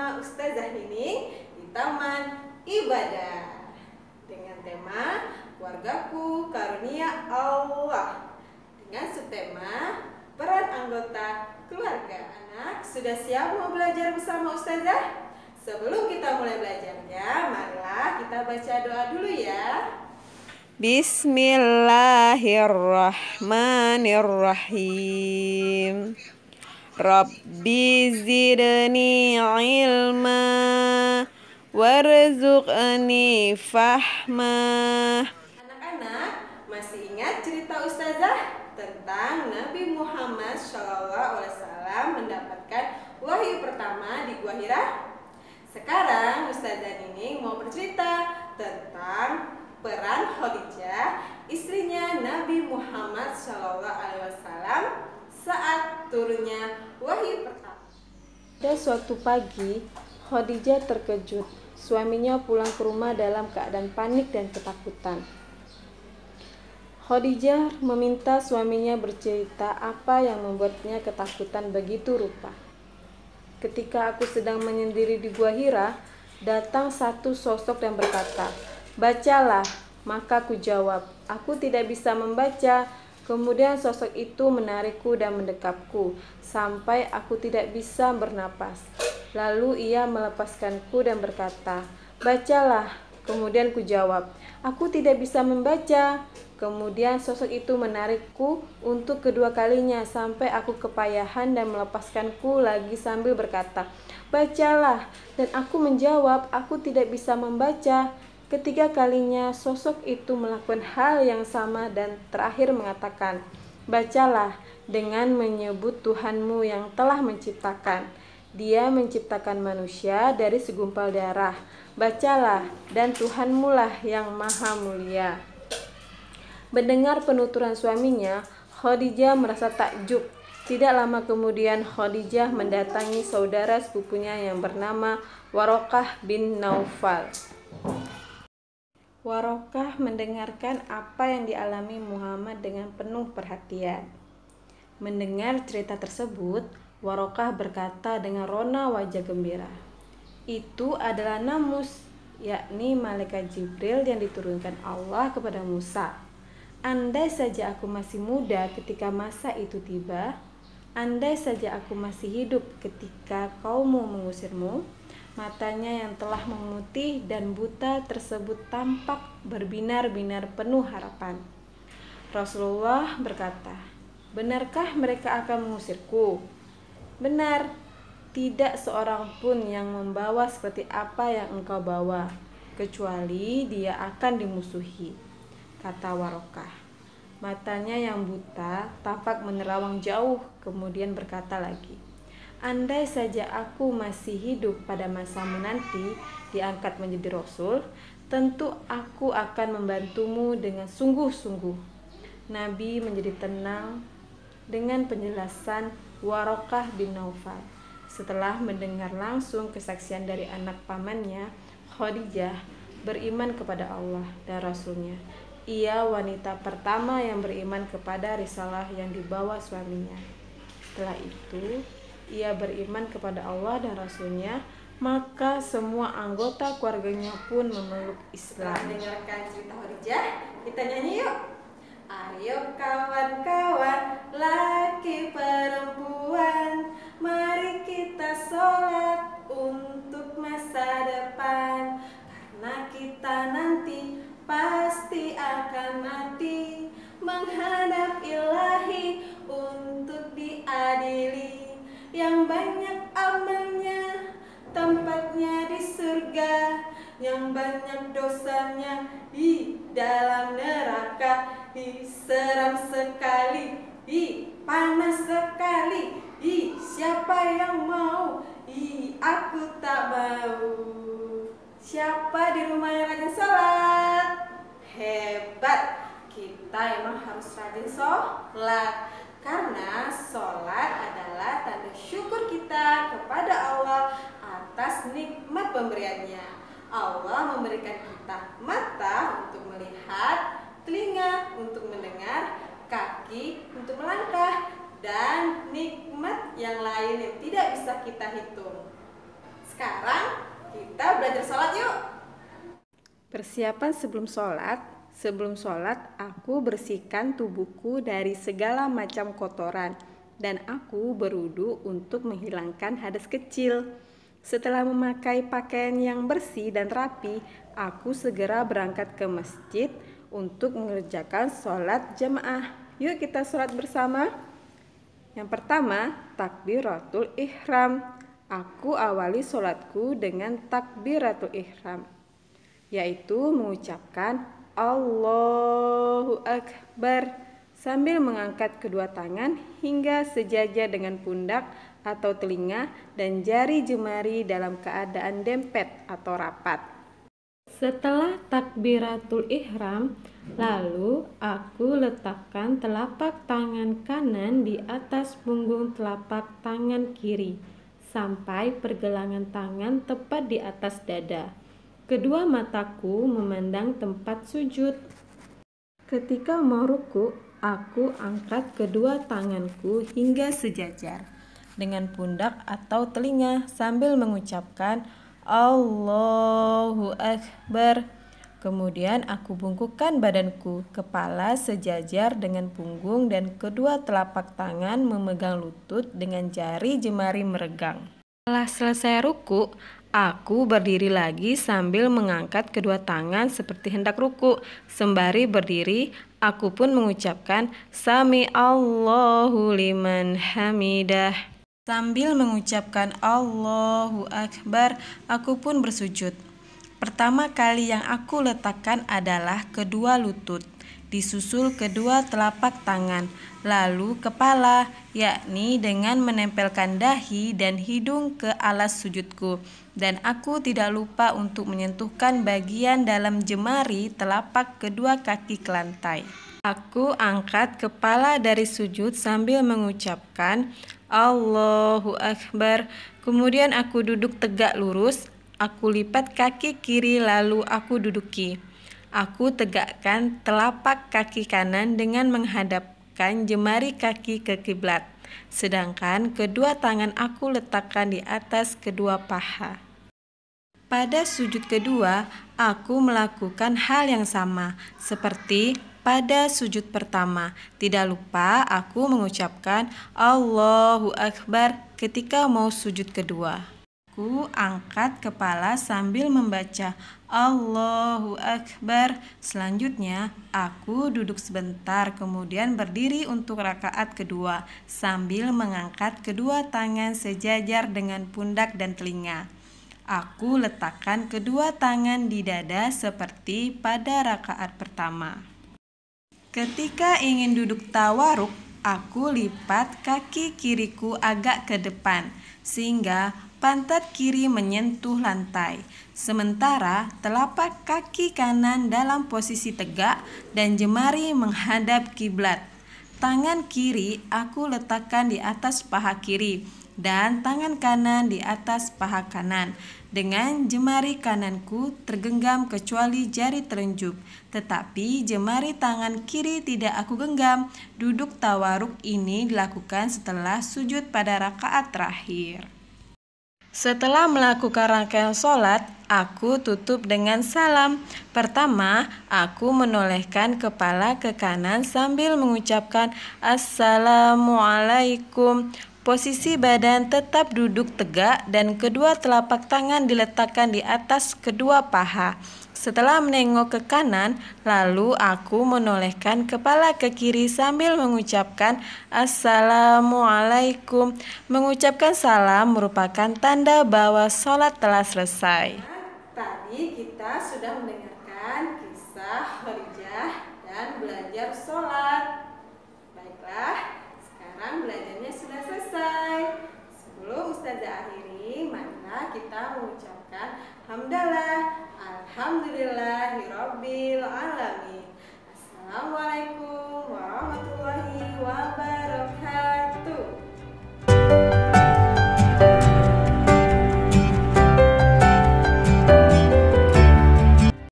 bersama Ustazah Nining di Taman Ibadah dengan tema Keluargaku Karunia Allah dengan subtema peran anggota keluarga. Anak sudah siap mau belajar bersama Ustazah? Sebelum kita mulai belajarnya, marilah kita baca doa dulu ya. Bismillahirrahmanirrahim. Rabbi zidni ilma warzuqni fahma. Anak-anak, masih ingat cerita Ustazah tentang Nabi Muhammad SAW mendapatkan wahyu pertama di Gua Hira? Sekarang Ustazah Nining mau bercerita tentang peran Khadijah, istrinya Nabi Muhammad SAW saat turunnya wahyu pertama. Pada suatu pagi, Khadijah terkejut. Suaminya pulang ke rumah dalam keadaan panik dan ketakutan. Khadijah meminta suaminya bercerita apa yang membuatnya ketakutan begitu rupa. Ketika aku sedang menyendiri di Gua Hira, datang satu sosok dan berkata, "Bacalah." Maka ku jawab, "Aku tidak bisa membaca." Kemudian sosok itu menarikku dan mendekapku sampai aku tidak bisa bernapas. Lalu ia melepaskanku dan berkata, "Bacalah." Kemudian ku jawab, "Aku tidak bisa membaca." Kemudian sosok itu menarikku untuk kedua kalinya sampai aku kepayahan dan melepaskanku lagi sambil berkata, "Bacalah." Dan aku menjawab, "Aku tidak bisa membaca." Ketiga kalinya sosok itu melakukan hal yang sama dan terakhir mengatakan, "Bacalah," dengan menyebut Tuhanmu yang telah menciptakan. Dia menciptakan manusia dari segumpal darah. Bacalah, dan Tuhanmu lah yang maha mulia. Mendengar penuturan suaminya, Khadijah merasa takjub. Tidak lama kemudian Khadijah mendatangi saudara sepupunya yang bernama Warokah bin Naufal. Warokah mendengarkan apa yang dialami Muhammad dengan penuh perhatian. Mendengar cerita tersebut, Warokah berkata dengan rona wajah gembira, "Itu adalah namus, yakni malaikat Jibril yang diturunkan Allah kepada Musa. Andai saja aku masih muda ketika masa itu tiba, andai saja aku masih hidup ketika kaummu mengusirmu." Matanya yang telah memutih dan buta tersebut tampak berbinar-binar penuh harapan. Rasulullah berkata, "Benarkah mereka akan mengusirku?" "Benar, tidak seorang pun yang membawa seperti apa yang engkau bawa, kecuali dia akan dimusuhi," kata Warokah. Matanya yang buta tampak menerawang jauh, kemudian berkata lagi, "Andai saja aku masih hidup pada masamu nanti diangkat menjadi Rasul, tentu aku akan membantumu dengan sungguh-sungguh." Nabi menjadi tenang dengan penjelasan Warokah bin Naufal. Setelah mendengar langsung kesaksian dari anak pamannya, Khadijah beriman kepada Allah dan Rasulnya. Ia wanita pertama yang beriman kepada risalah yang dibawa suaminya. Setelah itu, ia beriman kepada Allah dan Rasulnya, maka semua anggota keluarganya pun memeluk Islam. Mendengarkan cerita Khadijah, kita nyanyi yuk. Ayo kawan-kawan, laki perempuan, mari kita sholat untuk masa depan. Karena kita nanti pasti akan mati, menghadap Ilahi untuk diadili. Yang banyak amalnya, tempatnya di surga. Yang banyak dosanya, di dalam neraka. Seram sekali, panas sekali. Siapa yang mau? Aku tak mau. Siapa di rumah yang rajin sholat? Hebat, kita emang harus rajin sholat. Karena sholat adalah tanda syukur kita kepada Allah atas nikmat pemberiannya. Allah memberikan kita mata untuk melihat, telinga untuk mendengar, kaki untuk melangkah, dan nikmat yang lain yang tidak bisa kita hitung. Sekarang kita belajar sholat yuk. Persiapan sebelum sholat aku bersihkan tubuhku dari segala macam kotoran dan aku berwudu untuk menghilangkan hadas kecil. Setelah memakai pakaian yang bersih dan rapi, aku segera berangkat ke masjid untuk mengerjakan sholat jamaah. Yuk kita sholat bersama. Yang pertama, takbiratul ihram. Aku awali sholatku dengan takbiratul ihram, yaitu mengucapkan Allahu Akbar sambil mengangkat kedua tangan hingga sejajar dengan pundak atau telinga dan jari jemari dalam keadaan dempet atau rapat. Setelah takbiratul ihram, lalu aku letakkan telapak tangan kanan di atas punggung telapak tangan kiri sampai pergelangan tangan tepat di atas dada. Kedua mataku memandang tempat sujud. Ketika mau ruku, aku angkat kedua tanganku hingga sejajar dengan pundak atau telinga sambil mengucapkan Allahu Akbar. Kemudian aku bungkukkan badanku, kepala sejajar dengan punggung dan kedua telapak tangan memegang lutut dengan jari jemari meregang. Setelah selesai ruku, aku berdiri lagi sambil mengangkat kedua tangan seperti hendak ruku. Sembari berdiri, aku pun mengucapkan Sami Allahu liman hamidah. Sambil mengucapkan Allahu Akbar, aku pun bersujud. Pertama kali yang aku letakkan adalah kedua lutut, disusul kedua telapak tangan, lalu kepala, yakni dengan menempelkan dahi dan hidung ke alas sujudku. Dan aku tidak lupa untuk menyentuhkan bagian dalam jemari telapak kedua kaki ke lantai. Aku angkat kepala dari sujud sambil mengucapkan Allahu Akbar. Kemudian aku duduk tegak lurus. Aku lipat kaki kiri lalu aku duduki. Aku tegakkan telapak kaki kanan dengan menghadapkan jemari kaki ke kiblat. Sedangkan kedua tangan aku letakkan di atas kedua paha. Pada sujud kedua, aku melakukan hal yang sama seperti pada sujud pertama. Tidak lupa aku mengucapkan Allahu Akbar ketika mau sujud kedua. Aku angkat kepala sambil membaca Allahu Akbar. Selanjutnya, aku duduk sebentar kemudian berdiri untuk rakaat kedua sambil mengangkat kedua tangan sejajar dengan pundak dan telinga. Aku letakkan kedua tangan di dada seperti pada rakaat pertama. Ketika ingin duduk tawaruk, aku lipat kaki kiriku agak ke depan sehingga pantat kiri menyentuh lantai, sementara telapak kaki kanan dalam posisi tegak dan jemari menghadap kiblat. Tangan kiri aku letakkan di atas paha kiri dan tangan kanan di atas paha kanan. Dengan jemari kananku tergenggam kecuali jari telunjuk, tetapi jemari tangan kiri tidak aku genggam. Duduk tawaruk ini dilakukan setelah sujud pada rakaat terakhir. Setelah melakukan rangkaian sholat, aku tutup dengan salam. Pertama, aku menolehkan kepala ke kanan sambil mengucapkan Assalamualaikum. Posisi badan tetap duduk tegak dan kedua telapak tangan diletakkan di atas kedua paha. Setelah menengok ke kanan, lalu aku menolehkan kepala ke kiri sambil mengucapkan Assalamualaikum. Mengucapkan salam merupakan tanda bahwa sholat telah selesai. Tadi kita sudah mendengarkan kisah